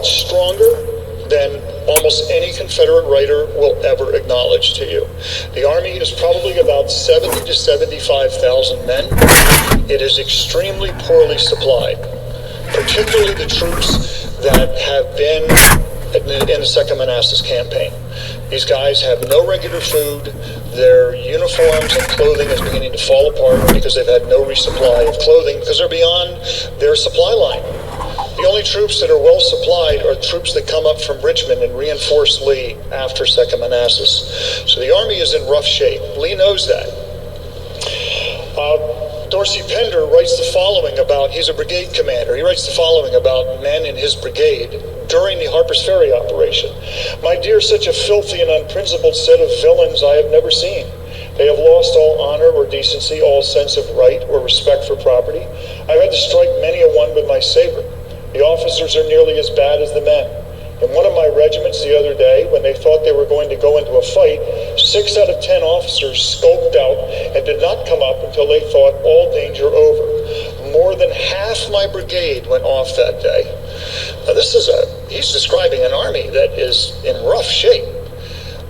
much stronger than almost any Confederate writer will ever acknowledge to you. The Army is probably about 70 to 75,000 men. It is extremely poorly supplied, particularly the troops that have been in the Second Manassas campaign. These guys have no regular food. Their uniforms and clothing is beginning to fall apart because they've had no resupply of clothing because they're beyond their supply line. The only troops that are well supplied are troops that come up from Richmond and reinforce Lee after Second Manassas. So the Army is in rough shape. Lee knows that. Dorsey Pender writes the following about, he's a brigade commander, he writes the following about men in his brigade during the Harper's Ferry operation. My dear, such a filthy and unprincipled set of villains I have never seen. They have lost all honor or decency, all sense of right or respect for property. I've had to strike many a one with my saber. The officers are nearly as bad as the men. In one of my regiments the other day, when they thought they were going to go into a fight, 6 out of 10 officers skulked out and did not come up until they thought all danger over. More than half my brigade went off that day. Now he's describing an army that is in rough shape.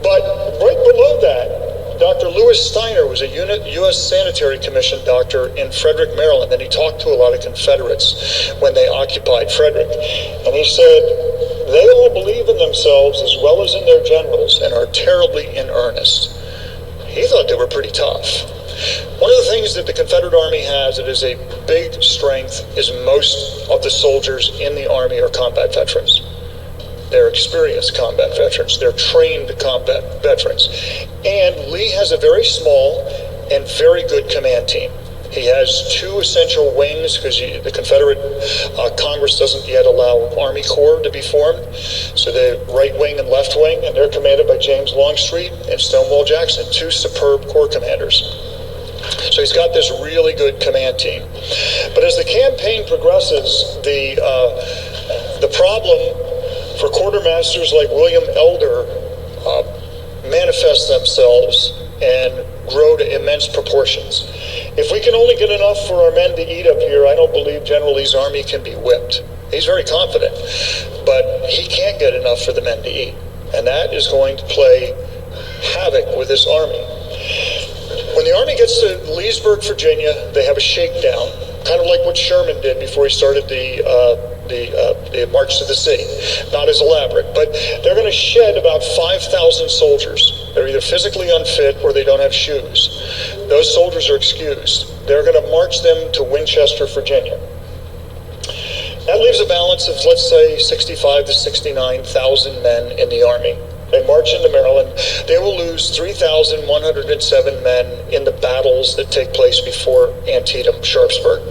But right below that, Dr. Lewis Steiner was a U.S. Sanitary Commission doctor in Frederick, Maryland, and he talked to a lot of Confederates when they occupied Frederick. And he said, they all believe in themselves as well as in their generals and are terribly in earnest. He thought they were pretty tough. One of the things that the Confederate Army has that is a big strength is most of the soldiers in the Army are combat veterans. They're experienced combat veterans. They're trained combat veterans. And Lee has a very small and very good command team. He has 2 essential wings because the Confederate Congress doesn't yet allow Army Corps to be formed. So the right wing and left wing, and they're commanded by James Longstreet and Stonewall Jackson, 2 superb Corps commanders. So he's got this really good command team. But as the campaign progresses, the problem for quartermasters like William Elder manifest themselves and grow to immense proportions. If we can only get enough for our men to eat up here, I don't believe General Lee's army can be whipped. He's very confident, but he can't get enough for the men to eat. And that is going to play havoc with this army. When the army gets to Leesburg, Virginia, they have a shakedown, kind of like what Sherman did before he started the March to the Sea. Not as elaborate, but they're going to shed about 5,000 soldiers. They're either physically unfit or they don't have shoes. Those soldiers are excused. They're going to march them to Winchester, Virginia. That leaves a balance of, let's say, 65 to 69,000 men in the Army. They march into Maryland. They will lose 3,107 men in the battles that take place before Antietam, Sharpsburg.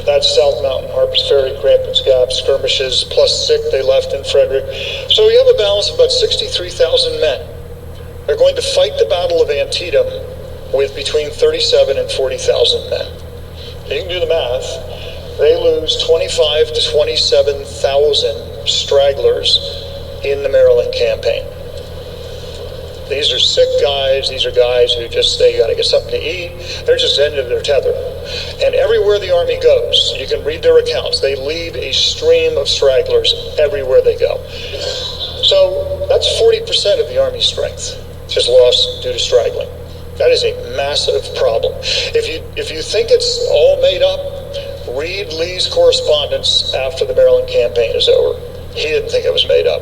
That's South Mountain, Harper's Ferry, Crampton's Gap, skirmishes, plus sick they left in Frederick. So we have a balance of about 63,000 men. They're going to fight the Battle of Antietam with between 37 and 40,000 men. You can do the math. They lose 25 to 27,000 stragglers in the Maryland campaign. These are sick guys. These are guys who just, they got to get something to eat. They're just ended their tether. And everywhere the Army goes, you can read their accounts, they leave a stream of stragglers everywhere they go. So that's 40% of the Army's strength, just lost due to straggling. That is a massive problem. If you think it's all made up, read Lee's correspondence after the Maryland campaign is over. He didn't think it was made up.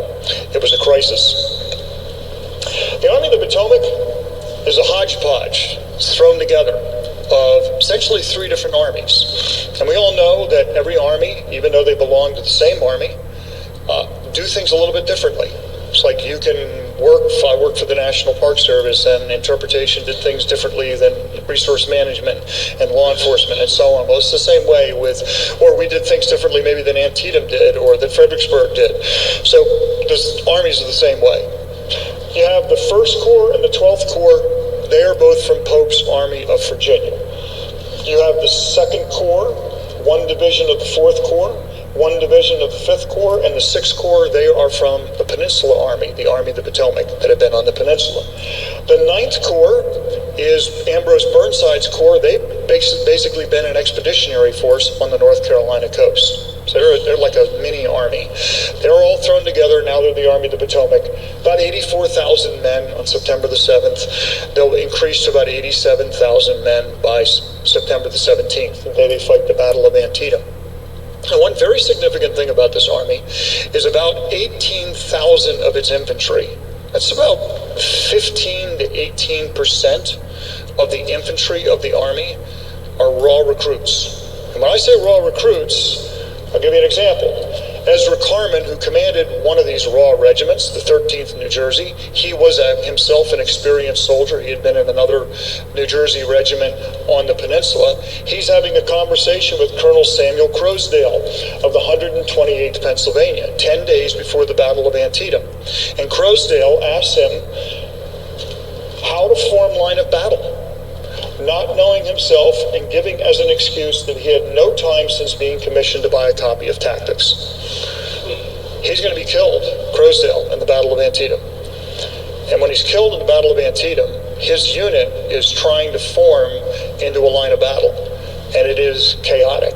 It was a crisis. The Army of the Potomac is a hodgepodge. It's thrown together of essentially 3 different armies. And we all know that every army, even though they belong to the same army, do things a little bit differently. It's like you can work, if I worked for the National Park Service, and interpretation did things differently than resource management and law enforcement and so on. Well, it's the same way with, or we did things differently maybe than Antietam did or that Fredericksburg did. So the armies are the same way. You have the 1st Corps and the 12th Corps. They are both from Pope's Army of Virginia. You have the 2nd Corps, 1 division of the 4th Corps, 1 division of the 5th Corps, and the 6th Corps, they are from the Peninsula Army, the Army of the Potomac, that have been on the peninsula. The 9th Corps is Ambrose Burnside's Corps. They've basically been an expeditionary force on the North Carolina coast. So they're like a mini army. They're all all thrown together. Now they're the Army of the Potomac. About 84,000 men on September the 7th. They'll increase to about 87,000 men by September the 17th, the day they fight the Battle of Antietam. And one very significant thing about this army is about 18,000 of its infantry. That's about 15 to 18% of the infantry of the army are raw recruits. And when I say raw recruits, I'll give you an example. Ezra Carman, who commanded one of these raw regiments, the 13th New Jersey, he was himself an experienced soldier. He had been in another New Jersey regiment on the peninsula. He's having a conversation with Colonel Samuel Crosdale of the 128th Pennsylvania, 10 days before the Battle of Antietam. And Crosdale asks him how to form line of battle, not knowing himself and giving as an excuse that he had no time since being commissioned to buy a copy of Tactics. He's going to be killed, Crosdale, in the Battle of Antietam. And when he's killed in the Battle of Antietam, his unit is trying to form into a line of battle. And it is chaotic.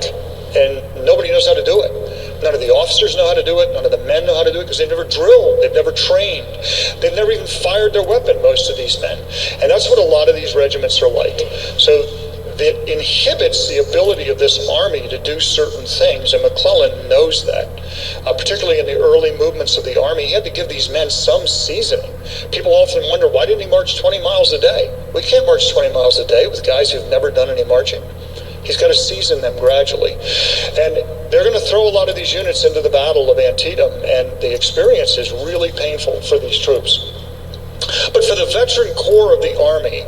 And nobody knows how to do it. None of the officers know how to do it. None of the men know how to do it because they've never drilled. They've never trained. They've never even fired their weapon, most of these men. And that's what a lot of these regiments are like. So it inhibits the ability of this army to do certain things, and McClellan knows that. Particularly in the early movements of the army, he had to give these men some seasoning. People often wonder, why didn't he march 20 miles a day? We can't march 20 miles a day with guys who've never done any marching. He's got to season them gradually. And they're going to throw a lot of these units into the Battle of Antietam, and the experience is really painful for these troops. But for the veteran core of the Army,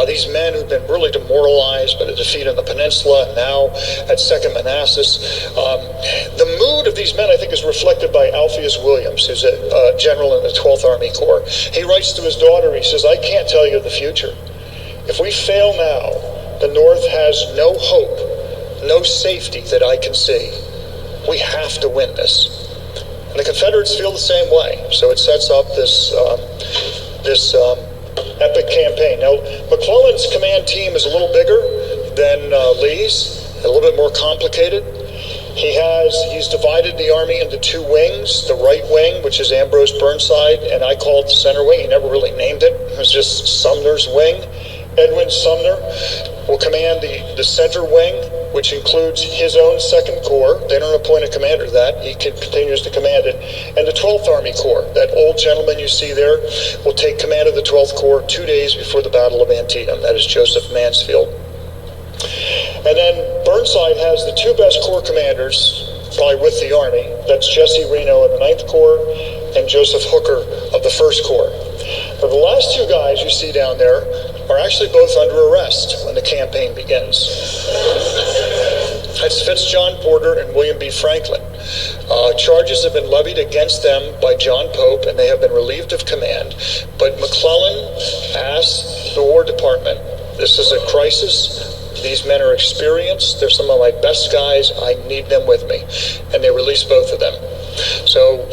these men who've been really demoralized by the defeat on the peninsula and now at Second Manassas, the mood of these men, I think, is reflected by Alpheus Williams, who's a general in the 12th Army Corps. He writes to his daughter, he says, "I can't tell you the future. If we fail now, the North has no hope, no safety that I can see. We have to win this." And the Confederates feel the same way. So it sets up this epic campaign. Now, McClellan's command team is a little bigger than Lee's, a little bit more complicated. He's divided the army into two wings. The right wing, which is Ambrose Burnside, and I call it the center wing. He never really named it. It was just Sumner's wing. Edwin Sumner will command the center wing, which includes his own Second Corps. They don't appoint a commander to that. He continues to command it. And the 12th Army Corps, that old gentleman you see there, will take command of the 12th Corps 2 days before the Battle of Antietam. That is Joseph Mansfield. And then Burnside has the two best Corps commanders, probably with the Army. That's Jesse Reno of the 9th Corps and Joseph Hooker of the 1st Corps. Now, the last two guys you see down there are actually both under arrest when the campaign begins. That's Fitz-John Porter and William B. Franklin. Charges have been levied against them by John Pope, and they have been relieved of command. But McClellan asked the War Department, "This is a crisis. These men are experienced. They're some of my best guys. I need them with me." And they released both of them. So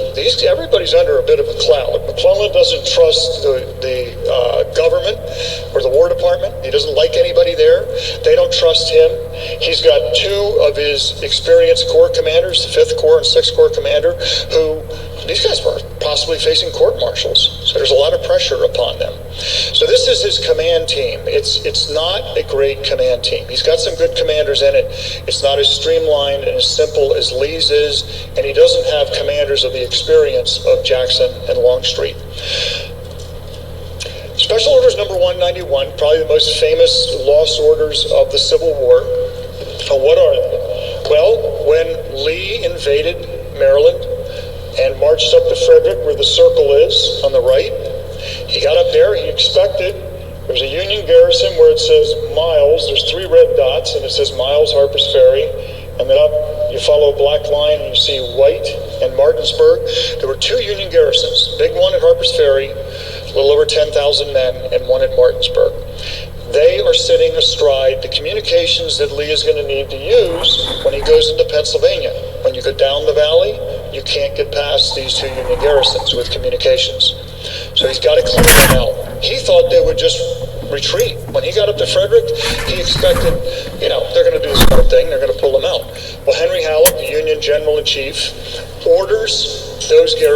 everybody's under a bit of a cloud. McClellan doesn't trust the government or the War Department. He doesn't like anybody there. They don't trust him. He's got two of his experienced Corps commanders, the 5th Corps and 6th Corps commander, who these guys were possibly facing court-martials. So there's a lot of pressure upon them. So this is his command team. It's not a great command team. He's got some good commanders in it. It's not as streamlined and as simple as Lee's is, and he doesn't have commanders of the experience of Jackson and Longstreet. Special Orders number 191, probably the most famous lost orders of the Civil War. What are they? Well, when Lee invaded Maryland and marched up to Frederick, where the circle is on the right, he got up there, he expected, there's a Union garrison where it says Miles, there's 3 red dots, and it says Miles, Harper's Ferry, and then up you follow a black line and you see White and Martinsburg. There were 2 Union garrisons, big one at Harper's Ferry, a little over 10,000 men, and one at Martinsburg. They are sitting astride the communications that Lee is going to need to use when he goes into Pennsylvania. When you go down the valley, you can't get past these 2 Union garrisons with communications. So he's got to clear them out. He thought they would just retreat. When he got up to Frederick, he expected, they're going to do the smart thing, they're going to pull him out. Well, Henry Halleck, the Union General in Chief, orders those garrisons